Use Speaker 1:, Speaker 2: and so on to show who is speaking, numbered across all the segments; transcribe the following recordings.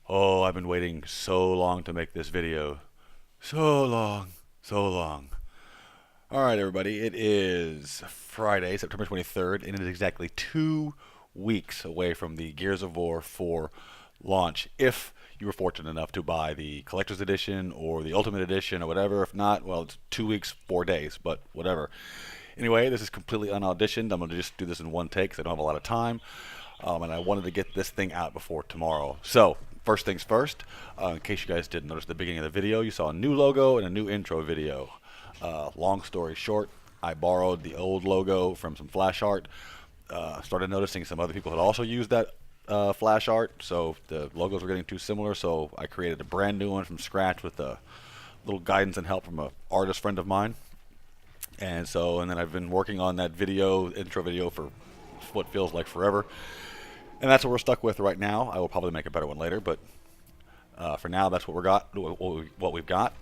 Speaker 1: Oh, I've been waiting so long to make this video. So long, so long. Alright, everybody, it is Friday, September 23rd, and it is exactly 2 weeks away from the Gears of War 4 launch. If you were fortunate enough to buy the Collector's Edition or the Ultimate Edition or whatever. If not, well, it's 2 weeks, 4 days, but whatever. Anyway, this is completely unauditioned. I'm going to just do this in one take because I don't have a lot of time. And I wanted to get this thing out before tomorrow. So, first things first, in case you guys didn't notice at the beginning of the video, you saw a new logo and a new intro video. Long story short, I borrowed the old logo from some flash art. Started noticing some other people had also used that flash art, so the logos were getting too similar, so I created a brand new one from scratch with a little guidance and help from an artist friend of mine. And then I've been working on that intro video, for what feels like forever. And that's what we're stuck with right now. I will probably make a better one later, but for now, that's what we've got.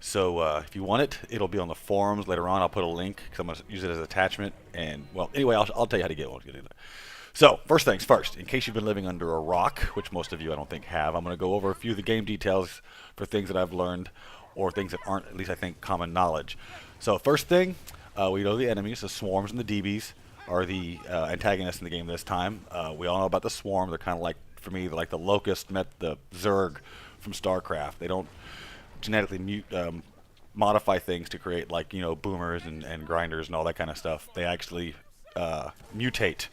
Speaker 1: So if you want it, it'll be on the forums later on. I'll put a link because I'm going to use it as an attachment. And, well, anyway, I'll tell you how to get it. So, first things first, in case you've been living under a rock, which most of you I don't think have, I'm going to go over a few of the game details for things that I've learned or things that aren't, at least I think, common knowledge. So, first thing, we know the enemies, the swarms and the DBs are the antagonists in the game this time. We all know about the swarm. They're kind of like, for me, like the locust met the Zerg from StarCraft. They don't genetically modify things to create, like, boomers and grinders and all that kind of stuff. They actually mutate.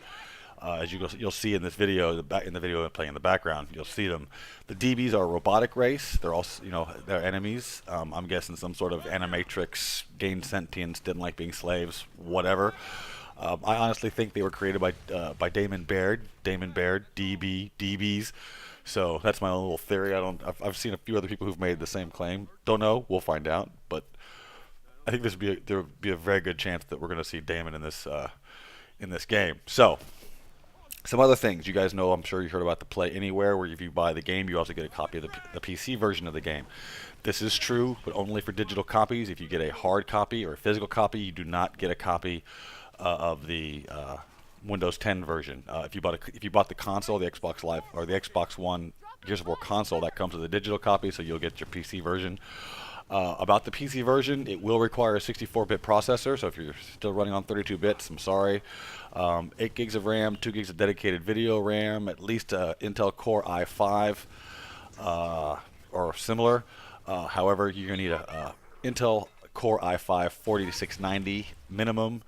Speaker 1: As you'll see in this video, in the video playing in the background, you'll see them. The DBs are a robotic race. They're also, they're enemies. I'm guessing some sort of animatrix, gained sentience, didn't like being slaves, whatever. I honestly think they were created by Damon Baird, DBs. So that's my own little theory. I've seen a few other people who've made the same claim. Don't know. We'll find out. But I think there would be a very good chance that we're going to see Damon in this game. So, some other things you guys know, I'm sure you heard about the Play Anywhere, where if you buy the game, you also get a copy of the PC version of the game. This is true, but only for digital copies. If you get a hard copy or a physical copy, you do not get a copy of the Windows 10 version. If you bought the console, the Xbox Live or the Xbox One Gears of War console, that comes with a digital copy, so you'll get your PC version. About the PC version, it will require a 64-bit processor, so if you're still running on 32 bits, I'm sorry. 8 gigs of RAM, 2 gigs of dedicated video RAM, at least Intel Core i5 or similar. However, you're going to need a Intel Core i5 40690 minimum,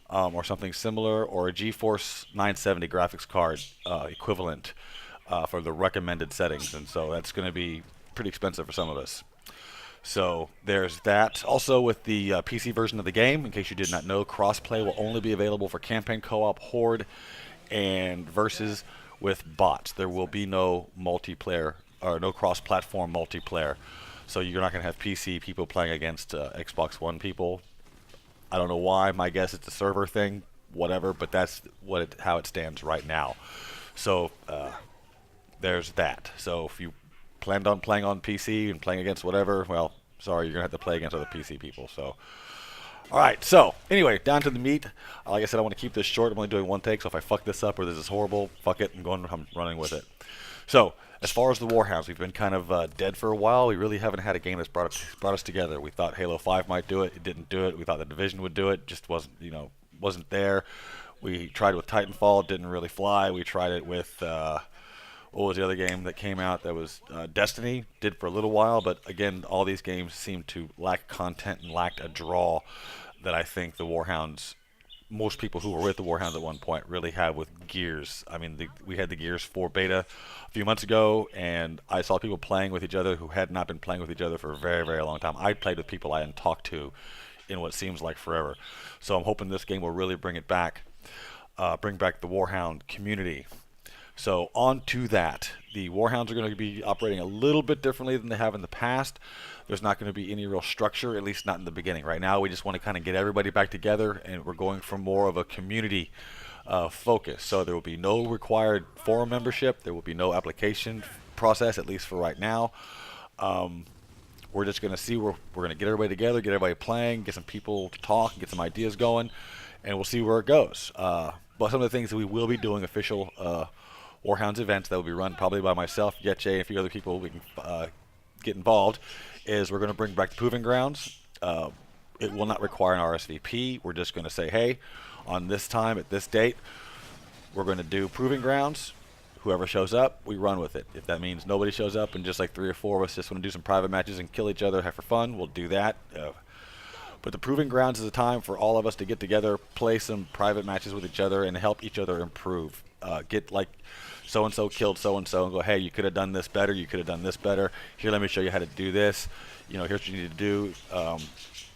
Speaker 1: or something similar, or a GeForce 970 graphics card equivalent for the recommended settings, and so that's going to be pretty expensive for some of us. So there's that. Also, with the PC version of the game, in case you did not know, crossplay will only be available for campaign co-op, horde, and versus with bots. There will be no multiplayer or no cross-platform multiplayer. So you're not going to have PC people playing against Xbox One people. I don't know why. My guess it's a server thing, whatever. But that's how it stands right now. So there's that. So if you planned on playing on PC and playing against whatever, well, sorry, you're going to have to play against other PC people. So, all right. So, anyway, down to the meat. Like I said, I want to keep this short. I'm only doing one take, so if I fuck this up or this is horrible, fuck it. I'm running with it. So, as far as the Warhounds, we've been kind of dead for a while. We really haven't had a game that's brought us together. We thought Halo 5 might do it. It didn't do it. We thought the Division would do it. Just wasn't there. We tried with Titanfall. It didn't really fly. We tried it with what was the other game that came out? That was Destiny. Did for a little while, but again, all these games seem to lack content and lacked a draw that I think the Warhounds, most people who were with the Warhounds at one point, really had with Gears. I mean, we had the Gears 4 beta a few months ago, and I saw people playing with each other who had not been playing with each other for a very, very long time. I played with people I hadn't talked to in what seems like forever. So I'm hoping this game will really bring it back, bring back the Warhound community. So on to that. The Warhounds are going to be operating a little bit differently than they have in the past. There's not going to be any real structure, at least not in the beginning. Right now, we just want to kind of get everybody back together, and we're going for more of a community focus. So there will be no required forum membership. There will be no application process, at least for right now. We're just going to see we're going to get everybody together, get everybody playing, get some people to talk, get some ideas going, and we'll see where it goes. But some of the things that we will be doing official Warhounds events that will be run probably by myself, Yetche, and a few other people we can get involved, is we're going to bring back the Proving Grounds. It will not require an RSVP. We're just going to say, hey, on this time at this date, we're going to do Proving Grounds. Whoever shows up, we run with it. If that means nobody shows up and just like 3 or 4 of us just want to do some private matches and kill each other, have for fun, we'll do that. But the Proving Grounds is a time for all of us to get together, play some private matches with each other, and help each other improve. Get like so-and-so killed so-and-so and go, hey, you could have done this better, you could have done this better. Here, let me show you how to do this. You know, here's what you need to do.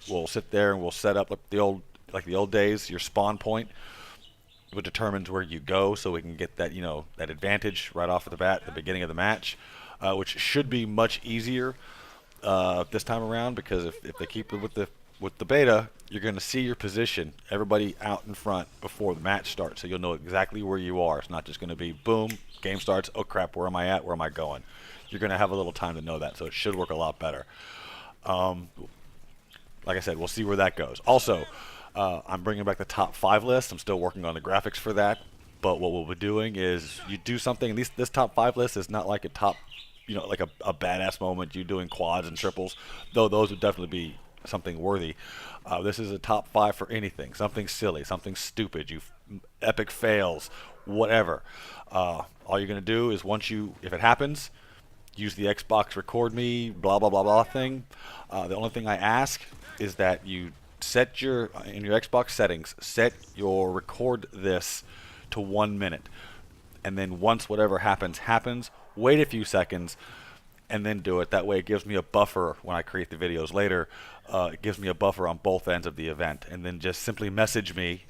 Speaker 1: We'll sit there and we'll set up like the old days, your spawn point, which determines where you go, so we can get that, you know, that advantage right off of the bat at the beginning of the match, which should be much easier this time around, because if they keep it with the beta, you're going to see your position, everybody out in front before the match starts, so you'll know exactly where you are. It's not just going to be boom, game starts, oh crap, where am I at, where am I going? You're going to have a little time to know that, so it should work a lot better. Like I said, we'll see where that goes. Also, I'm bringing back the top 5 list. I'm still working on the graphics for that. But what we'll be doing is you do something. At least this top 5 list is not like a top, you know, like a badass moment. You doing quads and triples, though those would definitely be something worthy. This is a top 5 for anything. Something silly, something stupid. You epic fails, whatever. All you're gonna do is if it happens, use the Xbox record me, blah blah blah blah thing. The only thing I ask is that you set in your Xbox settings, set your record this to 1 minute, and then once whatever happens, wait a few seconds and then do it. That way it gives me a buffer when I create the videos later. It gives me a buffer on both ends of the event, and then just simply message me.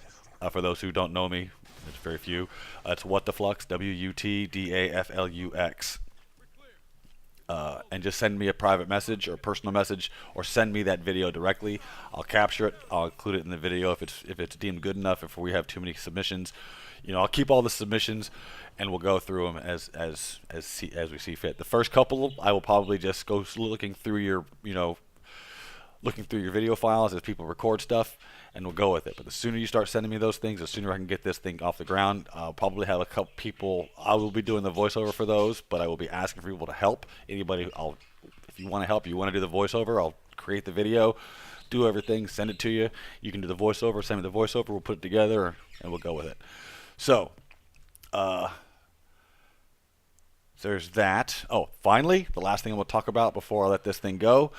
Speaker 1: For those who don't know me, there's very few. It's WhatTheFlux, WUTDAFLUX. And just send me a private message or personal message, or send me that video directly. I'll capture it. I'll include it in the video if it's deemed good enough. If we have too many submissions, you know, I'll keep all the submissions and we'll go through them as we see fit. The first couple, I will probably just go looking through your video files as people record stuff, and we'll go with it. But the sooner you start sending me those things, the sooner I can get this thing off the ground. I'll probably have a couple people. I will be doing the voiceover for those, but I will be asking for people to help. Anybody, if you want to help, you want to do the voiceover, I'll create the video, do everything, send it to you. You can do the voiceover, send me the voiceover, we'll put it together, and we'll go with it. So, there's that. Oh, finally, the last thing I'm going to talk about before I let this thing go.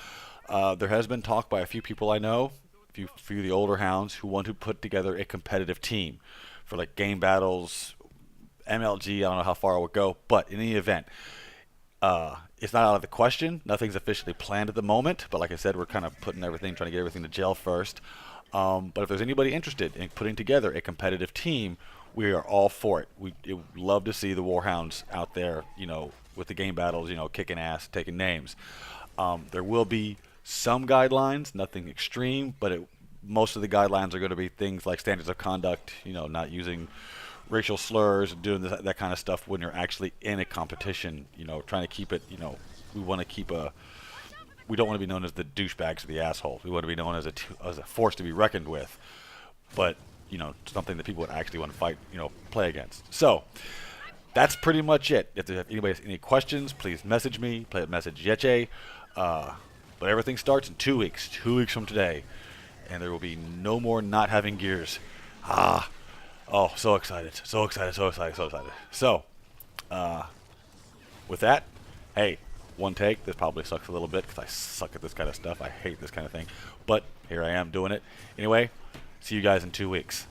Speaker 1: There has been talk by a few people I know, a few of the older hounds, who want to put together a competitive team for like game battles, MLG. I don't know how far it would go, but in any event, it's not out of the question. Nothing's officially planned at the moment, but like I said, we're kind of putting everything, trying to get everything to gel first. But if there's anybody interested in putting together a competitive team, we are all for it. We would love to see the Warhounds out there, you know, with the game battles, you know, kicking ass, taking names. There will be some guidelines, nothing extreme, but most of the guidelines are going to be things like standards of conduct, you know, not using racial slurs, doing that kind of stuff when you're actually in a competition, you know, trying to keep it, you know, we don't want to be known as the douchebags or the assholes. We want to be known as a force to be reckoned with, but, you know, something that people would actually want to fight, you know, play against. So that's pretty much it. If anybody has any questions, please message me, message Yeche. But everything starts in 2 weeks, 2 weeks from today, and there will be no more not having gears. Oh, so excited, so excited, so excited, so excited. So, with that, hey, one take. This probably sucks a little bit because I suck at this kind of stuff. I hate this kind of thing, but here I am doing it. Anyway, see you guys in 2 weeks.